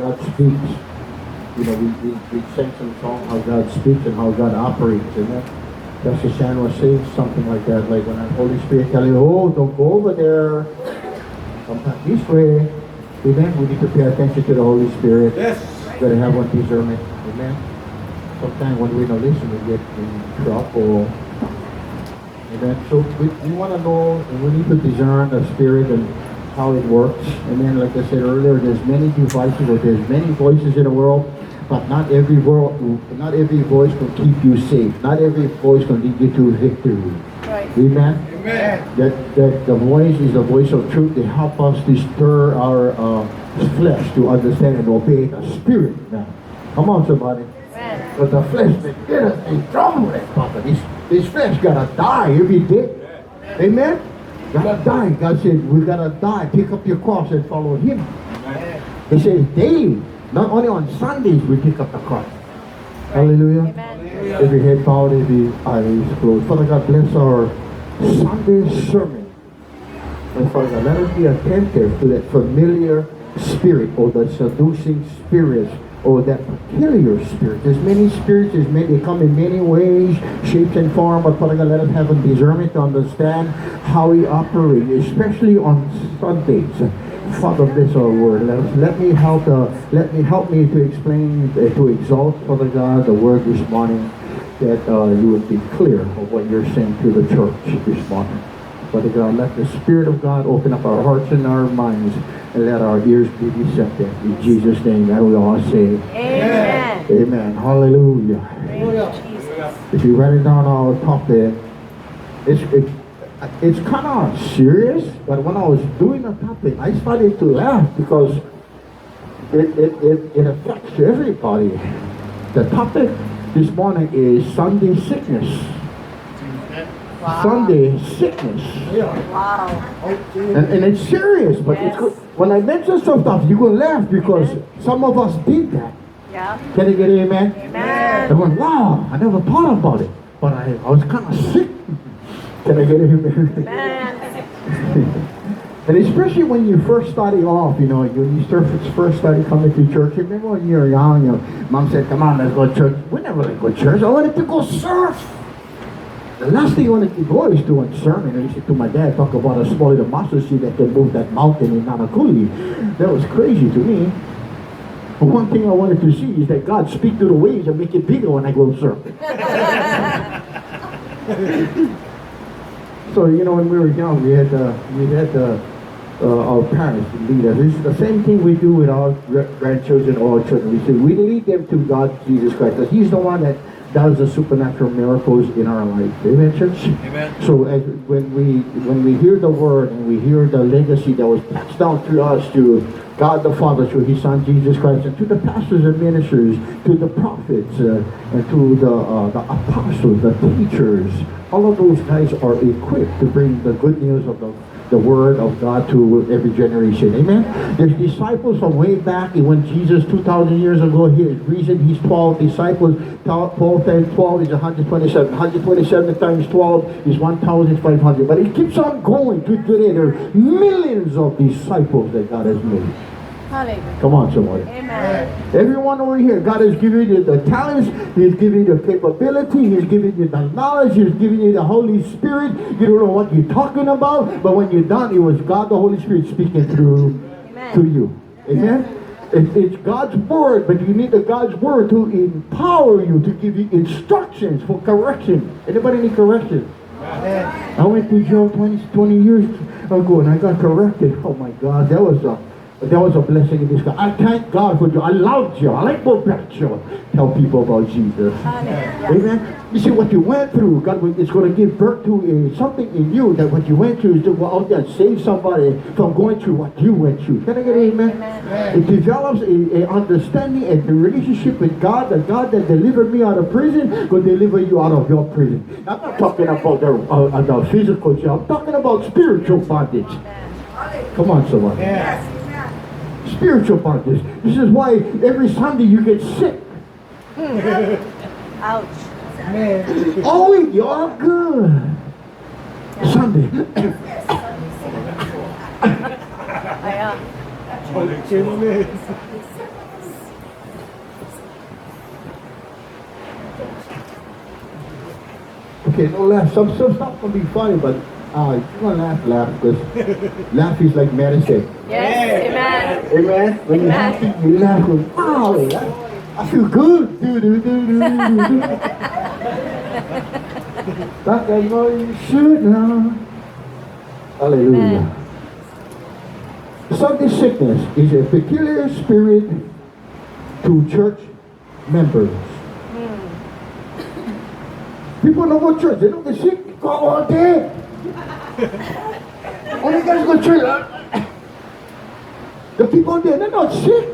God speaks. You know, we sing some song how God speaks and how God operates. Amen. Pastor Shan was saying something like that, like when the Holy Spirit tell you, oh, don't go over there. Sometimes this way. Amen. We need to pay attention to the Holy Spirit. Yes. Got to have one discernment. Amen. Sometimes when we don't listen, we get in trouble. Amen. So we want to know, and we need to discern the Spirit and how it works. Amen. Like I said earlier, there's many devices or there's many voices in the world, but not every voice can keep you safe. Not every voice can lead you to victory. Right. Amen. Amen. That the voice is the voice of truth. They help us to stir our flesh to understand and obey the Spirit. Now, come on, somebody. But the flesh, they get us in trouble with it, Papa. This flesh gotta die every day. Amen. Gotta die. God said we gotta die. Pick up your cross and follow Him. He says daily. Not only on Sundays we pick up the cross. Hallelujah. Amen. Every head bowed, every eyes closed. Father God, bless our Sunday sermon. And Father God, let us be attentive to that familiar spirit or the seducing spirits or that peculiar spirit. There's many spirits, they come in many ways, shapes and form, but Father God, let us have a discernment to understand how we operate, especially on Sundays. Father, bless our word. Let me help me to explain, to exalt, Father God, the word this morning, that you would be clear of what you're saying to the church this morning. Father God, let the Spirit of God open up our hearts and our minds, and let our ears be receptive. In Jesus' name, and we all say, Amen. Amen. Hallelujah. Hallelujah. If you write it down our topic, it's kind of serious, but when I was doing the topic, I started to laugh because it affects everybody. The topic this morning is Sunday sickness. Wow. Sunday sickness. Wow. And it's serious, but yes. It's good. When I mention some stuff, you're going to laugh because some of us did that. Yeah. Can you get an amen? Amen. I went, wow, I never thought about it, but I was kind of sick. Can I get an amen? Amen. And especially when you first started off, you know, when you first started coming to church. Remember when you were young, your mom said, come on, let's go to church. We never let go to church. I wanted to go surf. The last thing I wanted to go is to a sermon. I listened to my dad talk about a small little mustard seed that can move that mountain in Nanakuli. That was crazy to me. But one thing I wanted to see is that God speak to the waves and make it bigger when I go surf. So, you know, when we were young, we had our parents lead us. It's the same thing we do with our grandchildren or our children. We lead them to God, Jesus Christ, because He's the one that does the supernatural miracles in our life. Amen, church? Amen. So when we hear the word and we hear the legacy that was passed down to us, to God the Father, through His Son Jesus Christ, and to the pastors and ministers, to the prophets, and to the apostles, the teachers, all of those guys are equipped to bring the good news of the Word of God to every generation. Amen? There's disciples from way back when Jesus 2,000 years ago, His 12 disciples. 12 times 12 is 127. 127 times 12 is 1,500. But it keeps on going to today. There are millions of disciples that God has made. Hallelujah. Come on, somebody. Amen. Everyone over here, God has given you the talents, He's given you the capability, He's given you the knowledge, He's given you the Holy Spirit. You don't know what you're talking about, but when you're done, it was God the Holy Spirit speaking through to you. Amen? It's God's Word, but you need the God's Word to empower you, to give you instructions for correction. Anybody need correction? Amen. I went to jail 20 years ago and I got corrected. Oh my God, that was a blessing in this God. I thank God for you. I love you. I like go back to tell people about Jesus. Amen. You see what you went through, God is going to give birth to something in you, that what you went through is to go out there and save somebody from going through what you went through. Can I get an amen? Amen. It develops a understanding and a relationship with God. The God that delivered me out of prison will deliver you out of your prison. I'm not talking about the physical jail. I'm talking about spiritual bondage. Come on, someone. Yes. Spiritual bondage. This is why every Sunday you get sick. Ouch. Man. Oh, you're good. Sunday. Okay, no laugh. Some stuff can be funny, but if you're gonna laugh, because laugh is like medicine. Yes. Amen. Amen. When you're happy, you laugh. Wow, I feel good. That I know you should now. Hallelujah. Sunday sickness is a peculiar spirit to church members. People don't go to church. They don't get sick. They go all day. Only guys go to church. The people there, they're not sick.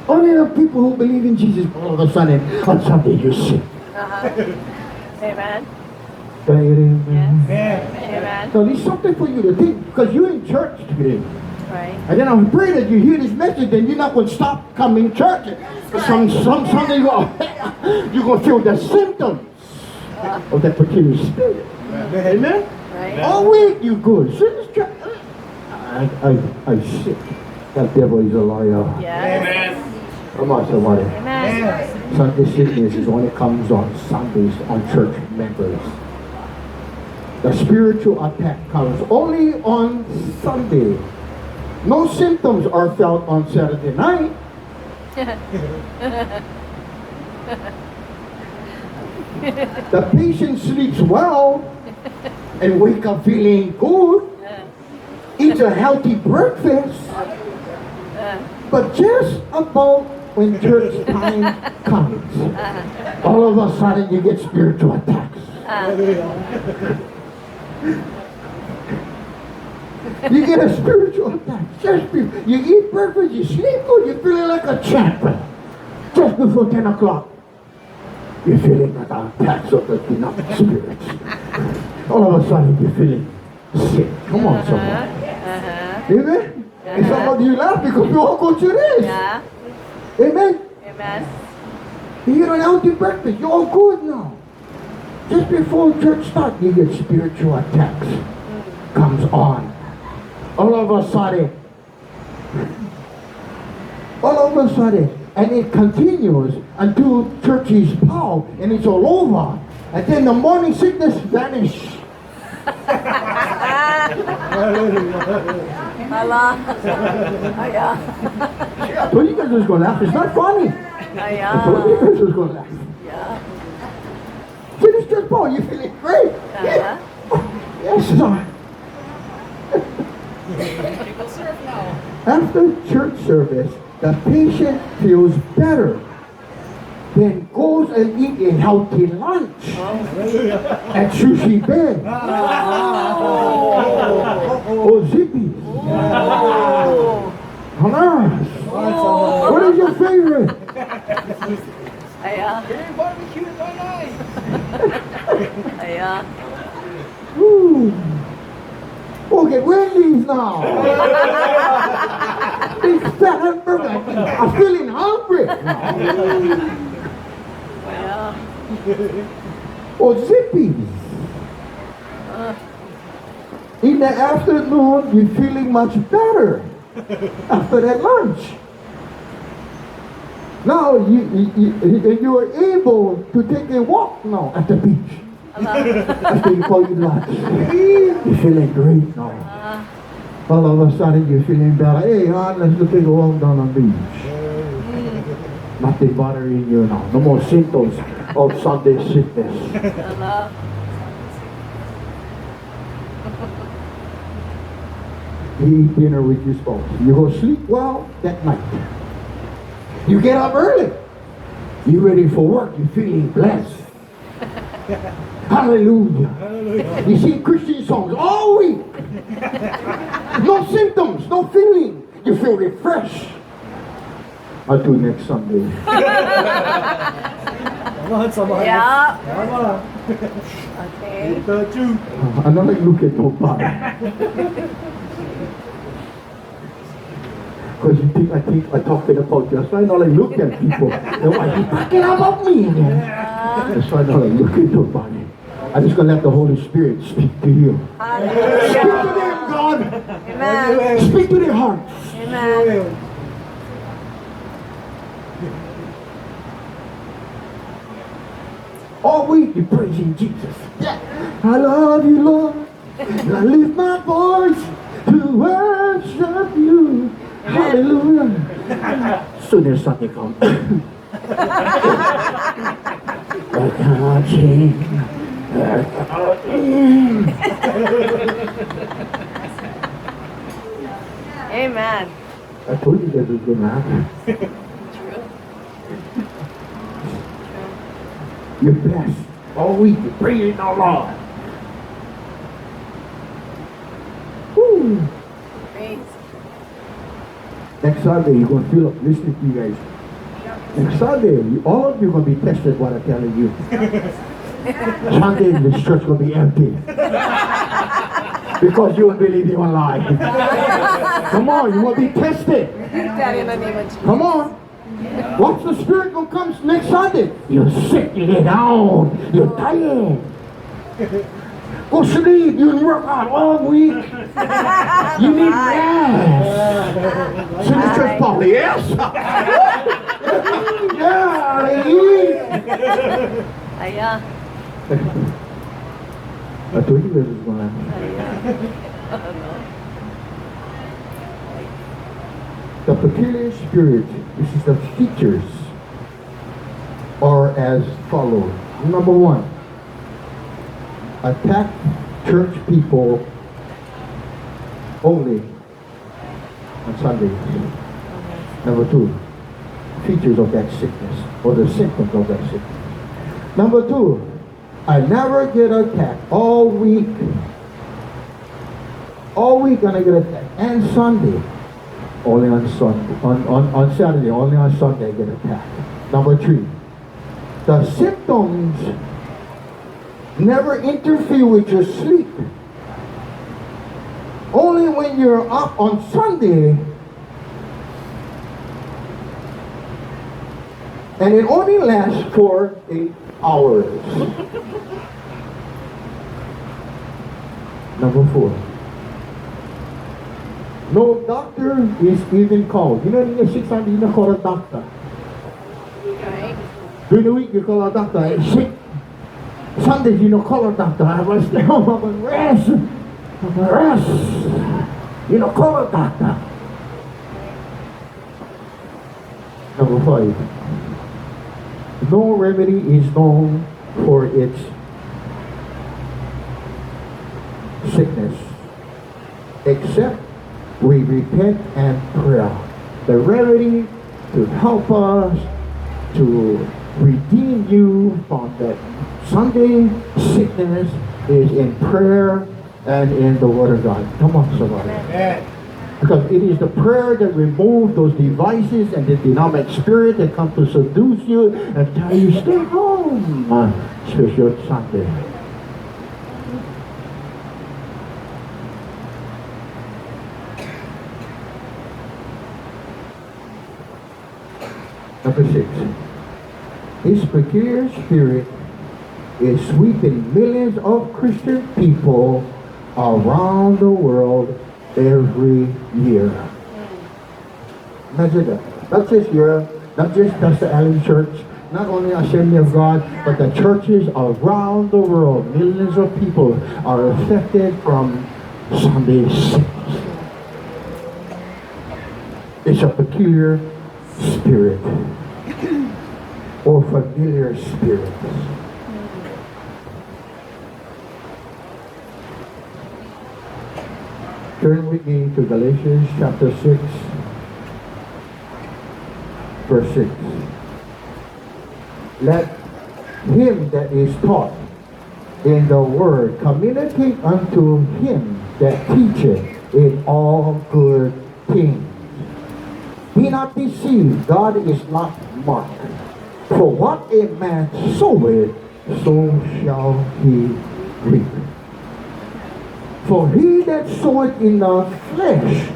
Only the people who believe in Jesus all of a sudden on Sunday you're sick. Amen. Amen. Amen. So there's something for you to think, because you're in church today. Right. And then I pray that you hear this message and you're not going to stop coming to church. Some Sunday you're going to feel the symptoms of that particular spirit. Amen? Right. All week you good. I sick. That devil is a liar. Yes. Come on, somebody. Amen. Sunday sickness is when it comes on Sundays on church members. The spiritual attack comes only on Sunday. No symptoms are felt on Saturday night. The patient sleeps well and wake up feeling good, eats a healthy breakfast, but just about when church time comes, all of a sudden you get spiritual attacks. You get a spiritual attack. You eat breakfast, you sleep good, you're feeling like a champ. Just before 10 o'clock, you're feeling like attacks of the demonic spirits. All of a sudden, you're feeling sick. Come on, someone. Amen? And some of you laugh because we all go through this. Yeah. Amen? Amen. You eat an healthy breakfast, you're all good now. Just before church starts, you get spiritual attacks. Comes on. All of a sudden, and it continues until church is out and it's all over, and then the morning sickness vanish. Allah. I told you guys was gonna laugh. It's not funny. I told you guys was gonna laugh. Yeah. Finish church out, you're feeling great. Yes, sir. After church service, the patient feels better, then goes and eat a healthy lunch at Sushi Bed or Zippy. Hamas. What is your favorite? Barbecue by night. Ooh. Okay, Wendy's now. Big fat hamburger. I'm feeling hungry. Or Zippy's. In the afternoon, you're feeling much better after that lunch. Now you are able to take a walk now at the beach. After you call your lunch. You're feeling great now. All of a sudden you're feeling better. Hey, hon, let's go take a walk down on the beach. Nothing bothering you now. No more symptoms of Sunday sickness. You eat dinner with your spouse. You go sleep well that night. You get up early. You're ready for work. You're feeling blessed. Hallelujah. You sing Christian songs all week. No symptoms, no feeling. You feel refreshed. Until next Sunday. Yeah. Okay. I'm not like look at nobody. Because you think I'm talking about you. That's why I don't like look at people. They're like, you're talking about me. That's why I don't like look at nobody. I'm just going to let the Holy Spirit speak to you. Hallelujah. Speak to them, God. Amen. Speak to their hearts. Amen. All week you're praising Jesus. Yeah. I love you, Lord. I lift my voice to worship you. Hallelujah. Soon as Sunday comes. I cannot change. Amen. I told you that was going to happen. You're blessed. All week you're praising the Lord. Woo. Praise. Next Sunday you're going to feel up listening to you guys. Next Sunday, all of you are going to be tested what I'm telling you. Sunday this church going to be empty. Because you don't believe you lie. Come on, you will be tested. Daddy, in the name of Jesus. Come on. Watch the Spirit will come next Sunday. You're sick, you lay down, you're tired. Go sleep, you work out all week. You need rest. So the church probably, yes. Yeah, they eat. Aya. I told you this was going to happen. The peculiar spirit, this is the features, are as follows. Number one, attack church people only on Sundays. Number two, features of that sickness, or the symptoms of that sickness. Number two, I never get attacked all week. All week I get attacked. And Sunday. Only on Sunday. On Saturday, only on Sunday I get attacked. Number three, the symptoms never interfere with your sleep. Only when you're up on Sunday, and it only lasts for 8 hours. Number four, no doctor is even called. You know, in the 600, you don't call a doctor. Right. During the week, you call a doctor. I'm sick. Sundays, you don't call a doctor. I was stay home. I'm going to rest. I'm going to rest. You don't call a doctor. Number five, no remedy is known for its sickness, except we repent and pray. The remedy to help us to redeem you from that Sunday sickness is in prayer and in the Word of God. Come on, somebody. Because it is the prayer that removes those devices and the demonic spirit that come to seduce you and tell you stay home on special Sunday. Number six, his peculiar spirit is sweeping millions of Christian people around the world every year. Imagine that. Not just here, not just Pastor Allen Church, not only Assembly of God, but the churches around the world. Millions of people are affected from Sunday sickness. It's a peculiar spirit or familiar spirit. Turn with me to Galatians chapter 6, verse 6. Let him that is taught in the word communicate unto him that teacheth in all good things. Be not deceived, God is not mocked. For what a man soweth, so shall he reap. For he that soweth in the flesh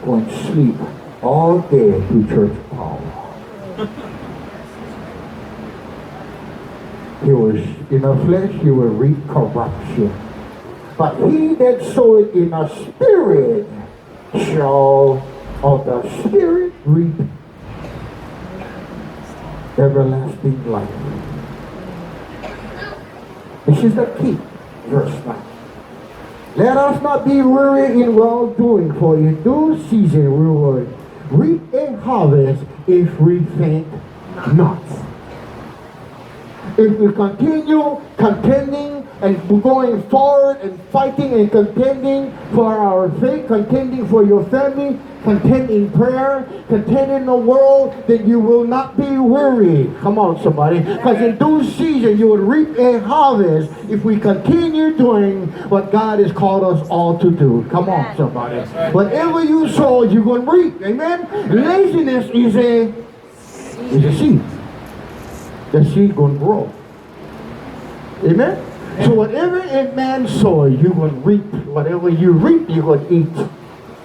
will sleep all day to church power. He was in the flesh, he will reap corruption. But he that soweth in the spirit shall of the spirit reap everlasting life. This is the key. Verse 9. Let us not be weary in well doing, for in due season we will reap a harvest if we faint not. If we continue contending and going forward and fighting and contending for our faith, contending for your family, contend in prayer, contend in the world, then you will not be weary. Come on, somebody. Because in due season you will reap a harvest if we continue doing what God has called us all to do. Come on, somebody. Whatever you sow, you're going to reap. Amen? Laziness is a seed. The seed going to grow. Amen? So whatever a man sows, you're going to reap. Whatever you reap, you're going to eat.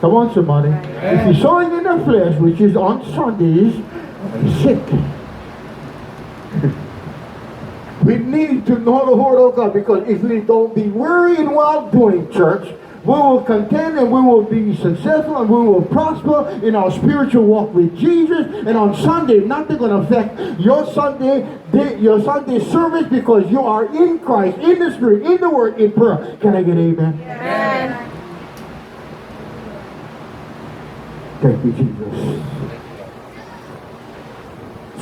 Come on, somebody. If you're sowing in the flesh, which is on Sundays, sick. We need to know the word of God, because if we don't be weary in well doing, church, we will contend and we will be successful and we will prosper in our spiritual walk with Jesus. And on Sunday, nothing going to affect your Sunday service, because you are in Christ, in the Spirit, in the Word, in prayer. Can I get amen? Amen. Thank you, Jesus.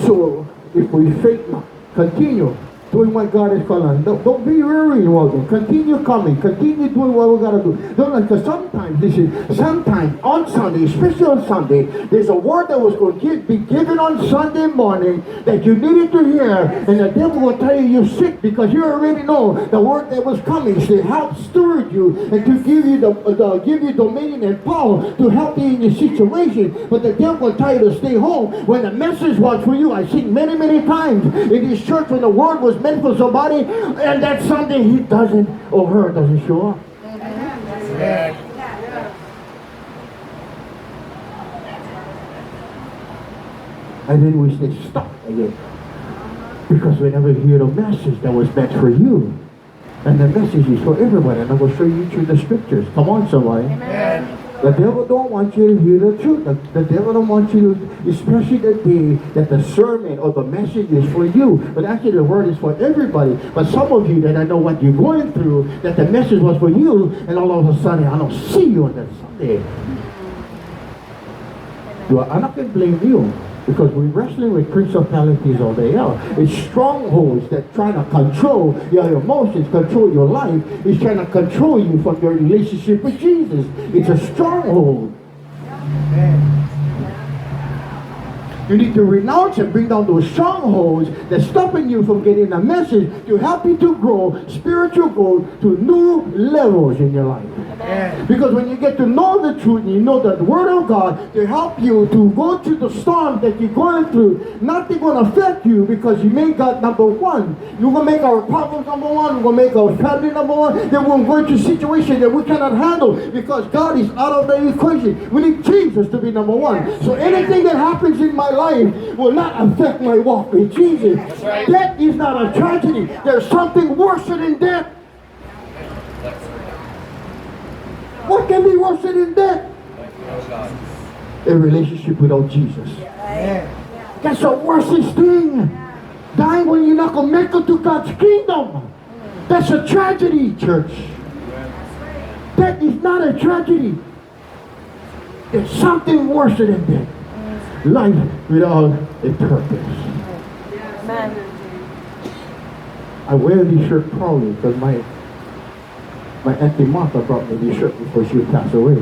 So, if we faint not, continue doing what God is calling us. Don't be weary in well doing. Continue coming. Continue doing what we got to do. Because sometimes on Sunday, especially on Sunday, there's a word that was going to be given on Sunday morning that you needed to hear, and the devil will tell you you're sick, because you already know the word that was coming to help steward you and to give you give you dominion and power to help you in your situation. But the devil will tell you to stay home when the message was for you. I've seen many times in this church when the word was meant for somebody, and that Sunday he doesn't, or her doesn't show up. And then we say stop again, because we never hear the message that was meant for you, and the message is for everybody. And I will show you through the scriptures. Come on, somebody. Amen. The devil don't want you to hear the truth. The devil don't want you to, especially the day that the sermon or the message is for you. But actually the word is for everybody. But some of you that I know what you're going through, that the message was for you, and all of a sudden I don't see you on that Sunday. I'm not going to blame you, because we're wrestling with principalities all day long. It's strongholds that try to control your emotions, control your life. It's trying to control you from your relationship with Jesus. It's a stronghold. You need to renounce and bring down those strongholds that's stopping you from getting a message to help you to grow, spiritual growth, to new levels in your life. Amen. Because when you get to know the truth and you know the Word of God to help you to go through the storm that you're going through, nothing going to affect you, because you made God number one. You're going to make our problems number one. We're going to make our family number one. Then we're going to go into situations that we cannot handle, because God is out of the equation. We need Jesus to be number one. So anything that happens in my life will not affect my walk with Jesus. Death is not a tragedy. There's something worse than death. What can be worse than death? A relationship without Jesus. That's the worstest thing. Dying when you're not going to make it to God's kingdom. That's a tragedy, church. Death is not a tragedy. There's something worse than death. Life without a purpose. Amen. I wear this shirt proudly because my Auntie Martha brought me this shirt before she passed away.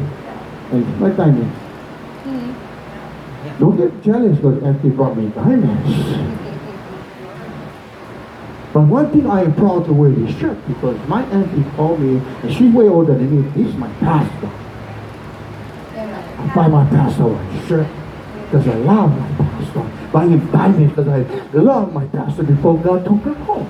And my diamonds. Don't get jealous because Auntie brought me diamonds. But one thing I am proud to wear this shirt, because my auntie called me, and she's way older than me. This is my pastor. I buy my pastor a shirt because I love my pastor. Buy him diamonds because I love my pastor before God took her home.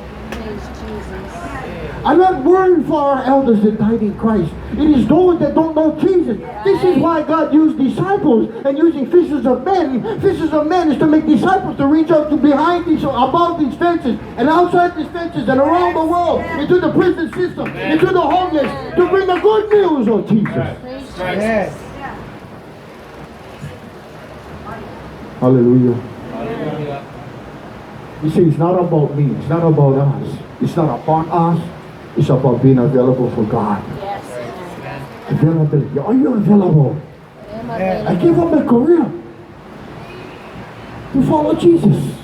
I'm not worried for our elders that died in Christ. It is those that don't know Jesus. This is why God used disciples and using fishers of men. Fishers of men is to make disciples to reach out to behind these, above these fences, and outside these fences, and around the world, into the prison system, into the homeless, to bring the good news of Jesus. Yes. Hallelujah. You see, it's not about me. It's not about us. It's not upon us. It's about being available for God. Yes. Availability. Are you available? I gave up my career to follow Jesus.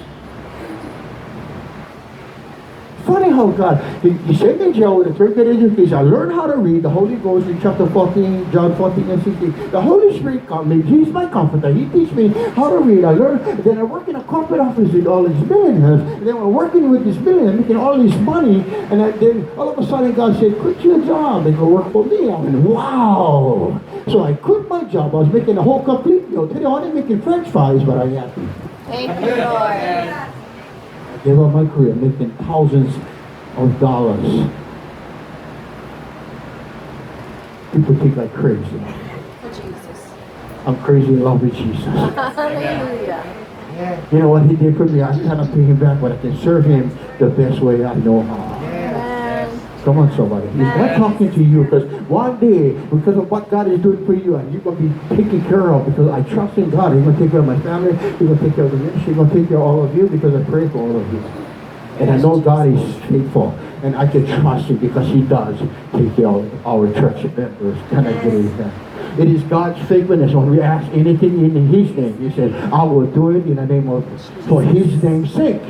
Funny how God, he sent me in jail with a third grade education. I learned how to read. The Holy Ghost in chapter 14, John 14 and 16. The Holy Spirit come me. He's my comforter. He teach me how to read. I learned. Then I work in a corporate office with all these millionaires. And then I'm working with this millionaire, making all this money. And then all of a sudden God said, quit your job and go work for me. I went, wow. So I quit my job. I was making a whole complete meal. Today I'm only making French fries, but I'm happy. Thank you, Lord. Gave up my career, making thousands of dollars. People think I'm crazy. For Jesus. I'm crazy in love with Jesus. Hallelujah. You know what he did for me? I cannot pay him back, but I can serve him the best way I know how. Amen. Come on, somebody. He's not talking to you because one day, because of what God is doing for you, and you're going to be taken care of because I trust in God. He's going to take care of my family. He's going to take care of the ministry. He's going to take care of all of you because I pray for all of you. And I know God is faithful. And I can trust him because he does take care of our church members. Can I get amen? It is God's faithfulness when we ask anything in his name. He said, I will do it in the name of, for his name's sake.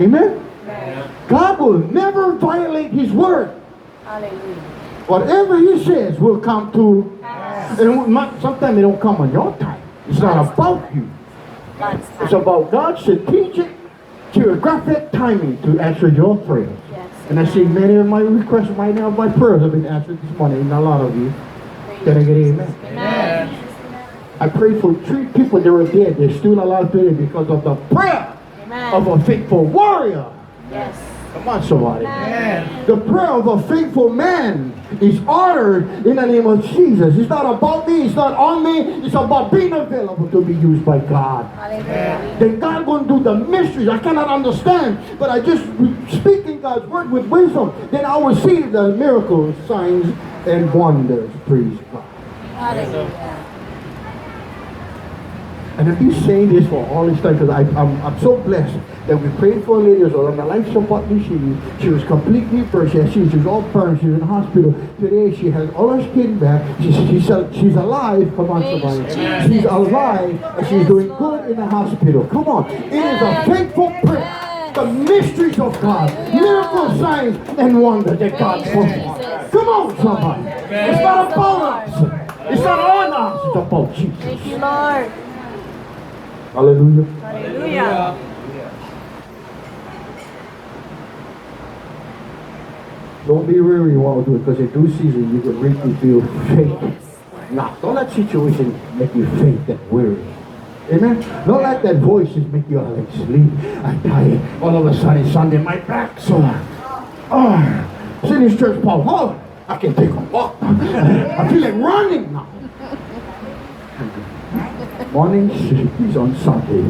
Amen? God will never violate his word. Hallelujah. Whatever he says will come to, and sometimes it don't come on your time. It's not about you. God's time. It's about God's strategic, geographic timing to answer your prayers. Yes. And I see many of my requests right now, my prayers have been answered this morning, and a lot of you. Can I get amen? Amen. I prayed for 3 people that were dead. They're still alive today because of the prayer of Amen. a faithful warrior. Yes. Come on, somebody. Amen. The prayer of a faithful man is honored in the name of Jesus. It's not about me. It's not on me. It's about being available to be used by God. Hallelujah. Then God going to do the mysteries. I cannot understand, but I just speak in God's word with wisdom. Then I will see the miracles, signs, and wonders. Praise God. Hallelujah. And I've been saying this for all this time because I'm so blessed that we prayed for a lady who was on the life support machine. She was completely burned. She was all burned. She was in the hospital. Today she has all her skin back. She's alive. Come on, somebody. She's alive and she's doing good in the hospital. Come on. It is a faithful prayer. The mysteries of God. Miracle signs and wonders that God performs. Come on, somebody. It's not about us. It's not on us. It's about Jesus. Thank you, Lord. Hallelujah. Hallelujah. Don't be weary while doing it because in due season you can make you feel faint. Now, don't let situation make you faint and weary. Amen? Don't let that voices make you like sleep. I'm tired. All of a sudden Sunday, my back sore. Oh, sit in church, Paul. Oh, I can take a walk. I feel like running now. Morning is on Sunday.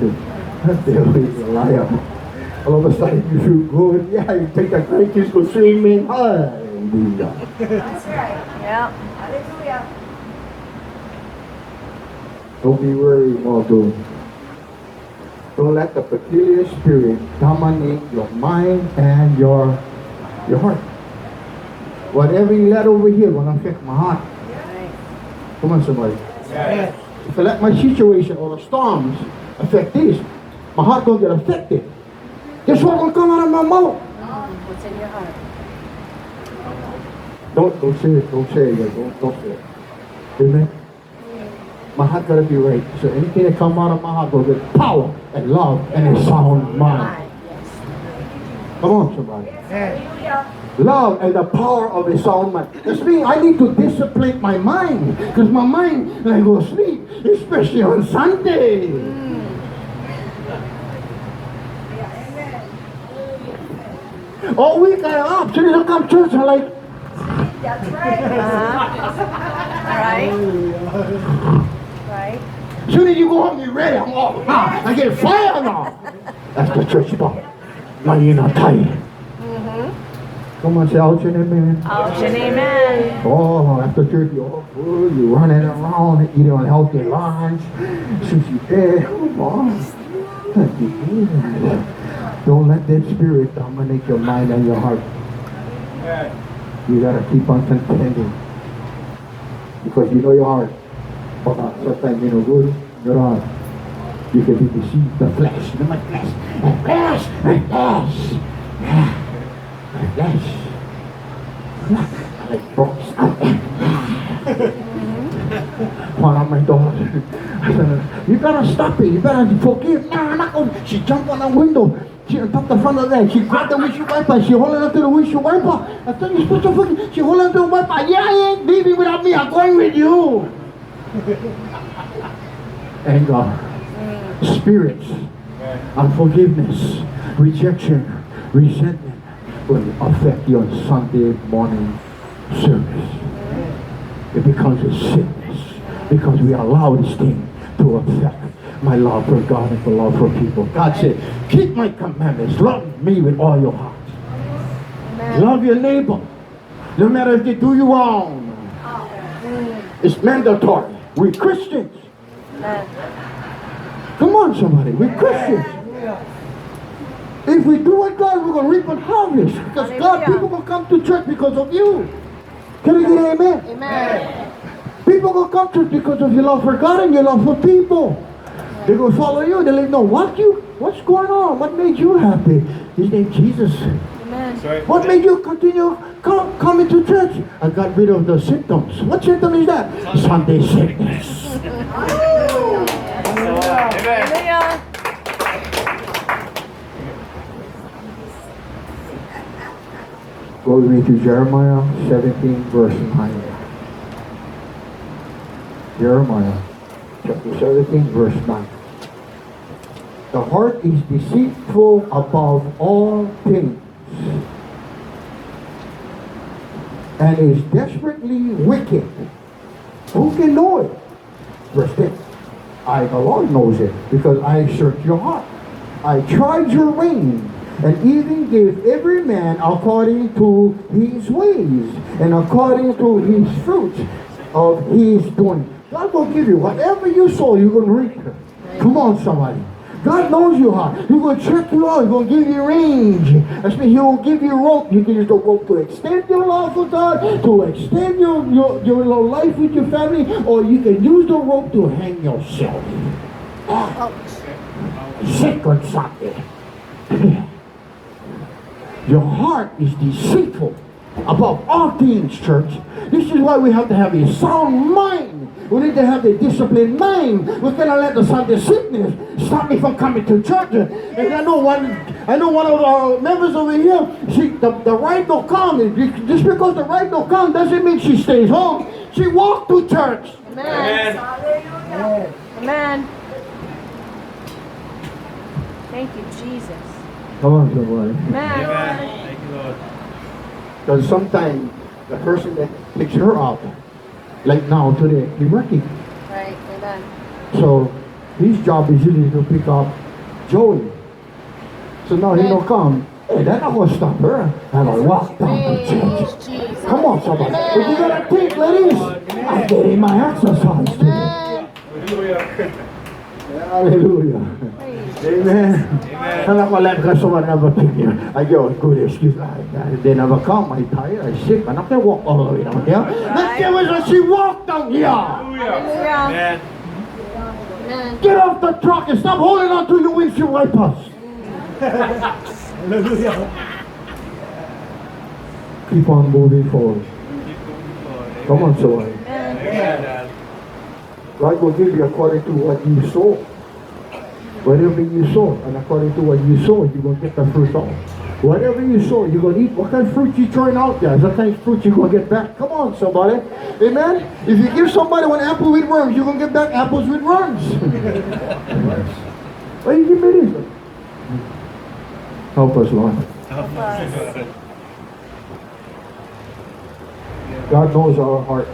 The devil is a liar. All of a sudden you feel good. Yeah, you take the grandkids go swimming. Hallelujah. That's right. Yeah. Hallelujah. Don't be worried, Waldo. Don't let the peculiar spirit dominate your mind and your heart. Whatever you let over here will affect my heart. Come on, somebody. Yeah. If I let my situation or the storms affect this, my heart don't get affected. Guess what will come out of my mouth? What's in your heart? Don't say it. Don't say it. Don't say it. Amen. My heart gotta be right. So anything that comes out of my heart will get power and love and a sound mind. Come on, somebody. Love and the power of a sound mind. That's means I need to discipline my mind. Because my mind, when I go to sleep, especially on Sunday. All week I'm up. Soon as I come to church, I'm like, That's right. Right. soon as you go home, you're ready. I'm all, I get fire now. That's the church spot. Now you're not tired. Come on, say ouch and amen. Ouch and amen. Oh, after church, you're all good. You're running around, eating unhealthy lunch. Since you're there, come on. Thank you, Jesus. Don't let that spirit dominate your mind and your heart. You gotta keep on contending. Because you know your heart. Sometimes you know good, your heart. You can be deceived. The flesh, my flesh, my flesh, my flesh. My flesh. Like rocks out there. One of my daughters. I said, you better stop it. You better forgive. No, I'm not going. She jumped on the window. She took the front of that. She grabbed the windshield wiper. She holding onto the windshield wiper. I said, you're supposed to forgive. She holding onto the wiper. Yeah, I ain't leaving without me. I'm going with you. Anger, spirits, unforgiveness, rejection, resentment will affect your Sunday morning service. It becomes a sickness because we allow this thing to affect my love for God and for love for people. God said, keep my commandments. Love me with all your heart. Amen. Love your neighbor. No matter if they do you wrong. It's mandatory. We're Christians. Amen. Come on, somebody. We're Christians. If we do what God, we're going to reap a harvest. Because God, people will come to church because of you. Can we get an amen? Amen. People will come to church because of your love for God and your love for people. They will follow you. They let know what's going on. What made you happy? His name Jesus. Amen. What made you continue coming to church? I got rid of the symptoms. What symptom is that? Sunday sickness. Hallelujah. Go with me to Jeremiah 17 verse 9. Jeremiah chapter 17 verse 9. The heart is deceitful above all things and is desperately wicked. Who can know it? Verse 10. I, the Lord, knows it, because I searched your heart. I tried your rein, and even gave every man according to his ways, and according to his fruit of his doing. God will give you whatever you sow, you're going to reap it. Come on, somebody. God knows your heart. He's going to check you out. He's going to give you range. That means He will give you rope. You can use the rope to extend your love for God, to extend your life with your family, or you can use the rope to hang yourself. Second Sunday. Your heart is deceitful above all things, church. This is why we have to have a sound mind. We need to have a disciplined mind. We cannot let the Sunday sickness stop me from coming to church. And I know one of our members over here, the right don't come. Just because the right don't come doesn't mean she stays home. She walked to church. Amen. Hallelujah. Amen. Thank you, Jesus. Come on, somebody. Amen. Thank you, Lord. Because sometimes the person that picks her up, like now today, he's working. Right. Amen. So his job is usually to pick up Joey. So now he don't come. Hey, that's not going to stop her. I'm going to walk down to church. Come on, somebody. But you got to think, ladies, I'm getting my exercise today. Hallelujah. Amen. I'm not going to let someone never pick me. I go, good excuse. They never come. I'm tired. I'm sick. I'm not going to walk all the way down here. Let's give her she walked down here. Hallelujah. Amen. Get off the truck and stop holding on to your windshield wipers. Hallelujah. Keep on moving forward. Come on, somebody. Amen. God will give you according to what you sow. Whatever you sow, and according to what you sow, you're going to get the fruit out. Whatever you sow, you're going to eat. What kind of fruit you throwing out there? What kind of fruit you're going to get back? Come on, somebody. Amen? If you give somebody one apple with worms, you're going to get back apples with worms. Why you give me this? Help us, Lord. God knows our heart.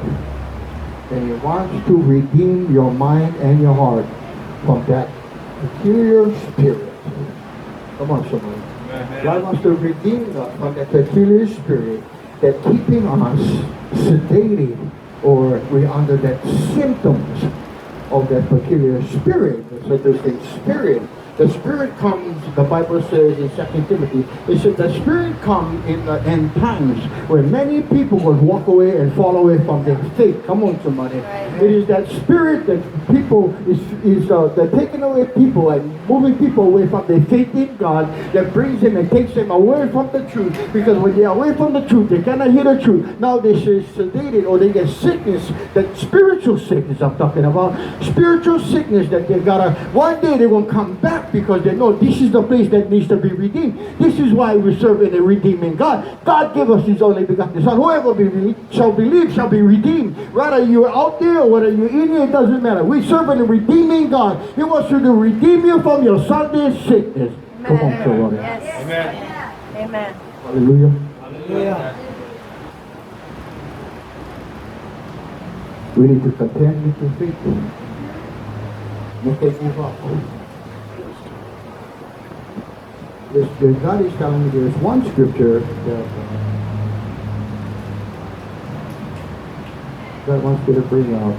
And He wants to redeem your mind and your heart from that peculiar spirit. Come on, somebody. God wants to redeem us from that peculiar spirit that keeping us sedated, or we're under that symptoms of that peculiar spirit. So there's a spirit The Spirit comes, the Bible says in 2 Timothy, it says the Spirit comes in the end times where many people will walk away and fall away from their faith. Come on, somebody. Right. It is that Spirit that people that taking away people and moving people away from their faith in God, that brings them and takes them away from the truth. Because when they are away from the truth, they cannot hear the truth. Now they say sedated or they get sickness, that spiritual sickness I'm talking about. Spiritual sickness that they gotta, one day they will come back because they know this is the place that needs to be redeemed. This is why we serve in a redeeming God. God gave us His only begotten Son. Whoever shall believe shall be redeemed. Whether you're out there or whether you're in here, it doesn't matter. We serve in a redeeming God. He wants to redeem you from your Sunday sickness. Amen. Come on, somebody. Yes. Amen. Amen. Hallelujah. Hallelujah. We need to contend with the faith. Don't give up. God is telling me there's one scripture that God wants me to bring out.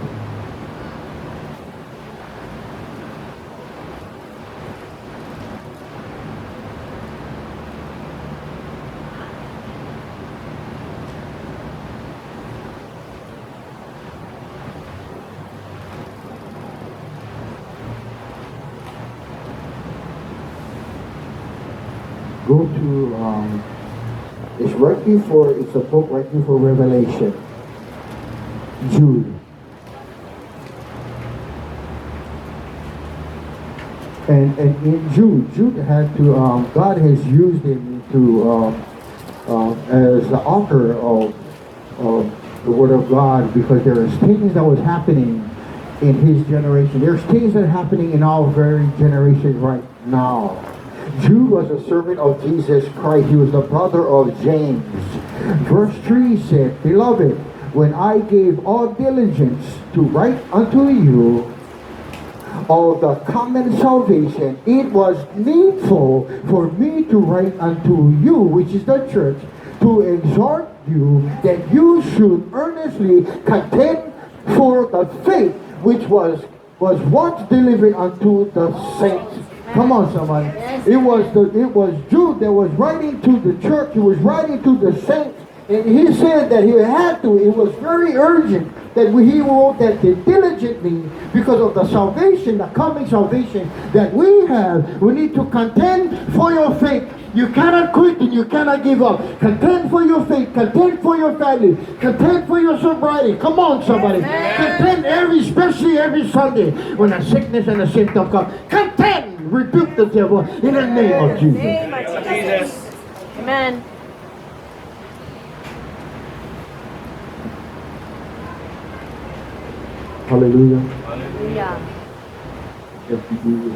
Go to, it's a book right before Revelation. Jude. And in Jude had to, God has used him to, as the author of the Word of God, because there is things that was happening in his generation. There's things that are happening in our very generation right now. Jude was a servant of Jesus Christ. He was the brother of James. Verse 3 said, Beloved, when I gave all diligence to write unto you of the common salvation, it was needful for me to write unto you, which is the church, to exhort you that you should earnestly contend for the faith which was once delivered unto the saints. Come on, somebody. It was Jude that was writing to the church. He was writing to the saints. And he said that he had to. It was very urgent that he wrote that diligently because of the salvation, the coming salvation that we have. We need to contend for your faith. You cannot quit and you cannot give up. Contend for your faith. Contend for your family. Contend for your sobriety. Come on, somebody. Contend especially every Sunday when a sickness and a symptom come. Contend. Rebuke the devil in the name of Jesus. Name of Jesus. Amen. Hallelujah. Hallelujah. Yes, we do.